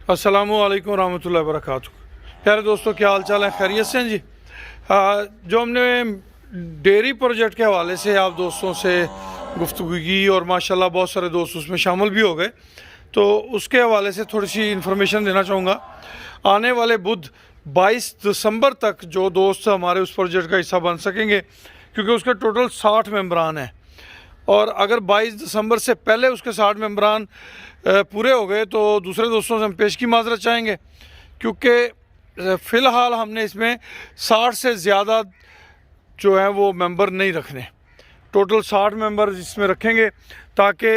अस्सलामु अलैकुम रहमतुल्लाहि व बरकातुहू। प्यारे दोस्तों, क्या हाल चाल है? खैरियत से हैं जी। जो हमने डेयरी प्रोजेक्ट के हवाले से आप दोस्तों से गुफ्तगू की और माशाल्लाह बहुत सारे दोस्त उसमें शामिल भी हो गए, तो उसके हवाले से थोड़ी सी इन्फॉर्मेशन देना चाहूँगा। आने वाले बुध 22 दिसंबर तक जो दोस्त हमारे उस प्रोजेक्ट का हिस्सा बन सकेंगे, क्योंकि उसके टोटल 60 मेंबरान हैं, और अगर 22 दिसंबर से पहले उसके 60 मेंबरान पूरे हो गए तो दूसरे दोस्तों से हम पेश की माजरत चाहेंगे, क्योंकि फ़िलहाल हमने इसमें 60 से ज़्यादा जो है वो मेंबर नहीं रखने। टोटल 60 मेंबर इसमें रखेंगे ताकि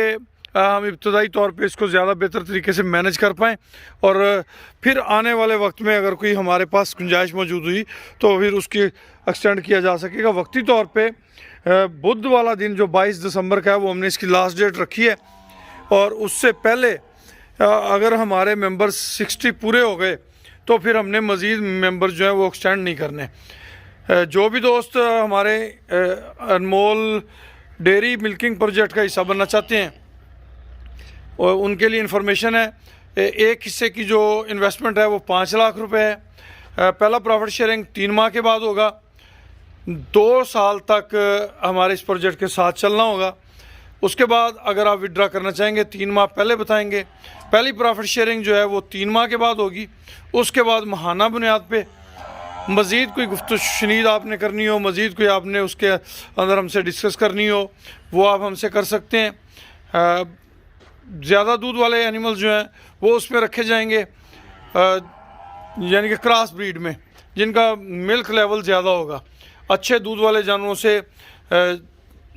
हम इब्तदाई तौर पे इसको ज़्यादा बेहतर तरीके से मैनेज कर पाएँ, और फिर आने वाले वक्त में अगर कोई हमारे पास गुंजाइश मौजूद हुई तो फिर उसकी एक्सटेंड किया जा सकेगा। वक्ती तौर पे बुध वाला दिन जो 22 दिसंबर का है वो हमने इसकी लास्ट डेट रखी है, और उससे पहले अगर हमारे मेंबर 60 पूरे हो गए तो फिर हमने मज़ीद मेंबर जो है वो एक्सटेंड नहीं करने। जो भी दोस्त हमारे अनमोल डेरी मिल्किंग प्रोजेक्ट का हिस्सा बनना चाहते हैं और उनके लिए इन्फॉर्मेशन है, एक हिस्से की जो इन्वेस्टमेंट है वो 5 लाख रुपए है। पहला प्रॉफिट शेयरिंग 3 माह के बाद होगा। 2 साल तक हमारे इस प्रोजेक्ट के साथ चलना होगा। उसके बाद अगर आप विड्रा करना चाहेंगे 3 माह पहले बताएंगे। पहली प्रॉफिट शेयरिंग जो है वो 3 माह के बाद होगी। उसके बाद माहाना बुनियाद पे मज़ीद कोई गुफ्तगू शनीद आपने करनी हो, मज़ीद कोई आपने उसके अंदर हमसे डिस्कस करनी हो, वो आप हमसे कर सकते हैं। ज़्यादा दूध वाले एनिमल्स जो हैं वो उसमें रखे जाएंगे, यानी कि क्रॉस ब्रीड में, जिनका मिल्क लेवल ज़्यादा होगा। अच्छे दूध वाले जानवरों से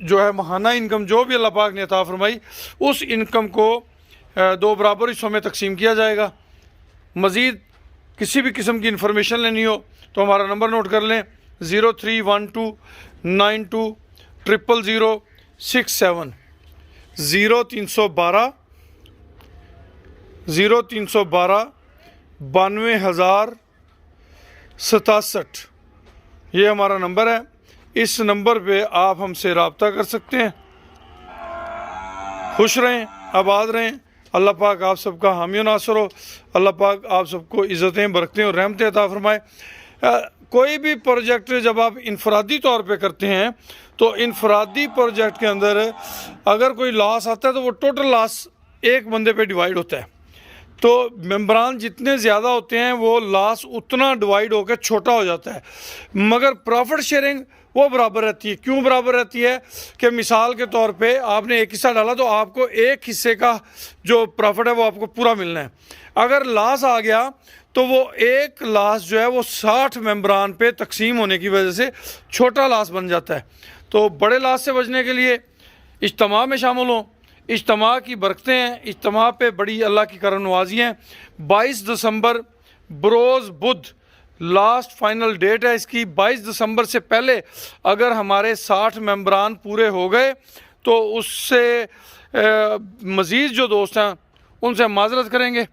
जो है माहाना इनकम जो भी अल्लाह पाक ने अता फरमाई, उस इनकम को 2 बराबर हिस्सों में तकसीम किया जाएगा। मज़ीद किसी भी किस्म की इन्फॉर्मेशन लेनी हो तो हमारा नंबर नोट कर लें, 031292000067 0312 92067। ये हमारा नंबर है। इस नंबर पे आप हमसे रब्ता कर सकते हैं। खुश रहें, आबाद रहें। अल्लाह पाक आप सबका हामी और नासर हो। अल्लाह पाक आप सबको इज़्ज़तें, बरकतें और रहमतें अता फरमाए। कोई भी प्रोजेक्ट जब आप इनफरादी तौर पे करते हैं तो इनफरादी प्रोजेक्ट के अंदर अगर कोई लॉस आता है तो वो टोटल लॉस एक बंदे पे डिवाइड होता है। तो मेंबरान जितने ज़्यादा होते हैं वो लॉस उतना डिवाइड होकर छोटा हो जाता है। मगर प्रॉफिट शेयरिंग वो बराबर रहती है। क्यों बराबर रहती है? कि मिसाल के तौर पे आपने एक हिस्सा डाला तो आपको एक हिस्से का जो प्रॉफिट है वो आपको पूरा मिलना है। अगर लॉस आ गया तो वो एक लॉस जो है वो 60 मेंबरान पे तकसीम होने की वजह से छोटा लॉस बन जाता है। तो बड़े लॉस से बचने के लिए इज्तिमा में शामिल हों। इज्तिमा की बरकतें हैं, इज्तिमा पे बड़ी अल्लाह की करम नवाजी हैं। 22 दिसंबर बरोज बुध लास्ट फाइनल डेट है इसकी। 22 दिसंबर से पहले अगर हमारे 60 मेंबरान पूरे हो गए तो उससे मज़ीद जो दोस्त हैं उनसे हम माजरत करेंगे,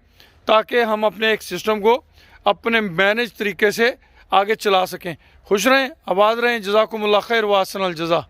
ताकि हम अपने एक सिस्टम को अपने मैनेज तरीके से आगे चला सकें। खुश रहें, आबाद रहें। जज़ाकुमुल्लाह खैर व अहसनल जज़ा।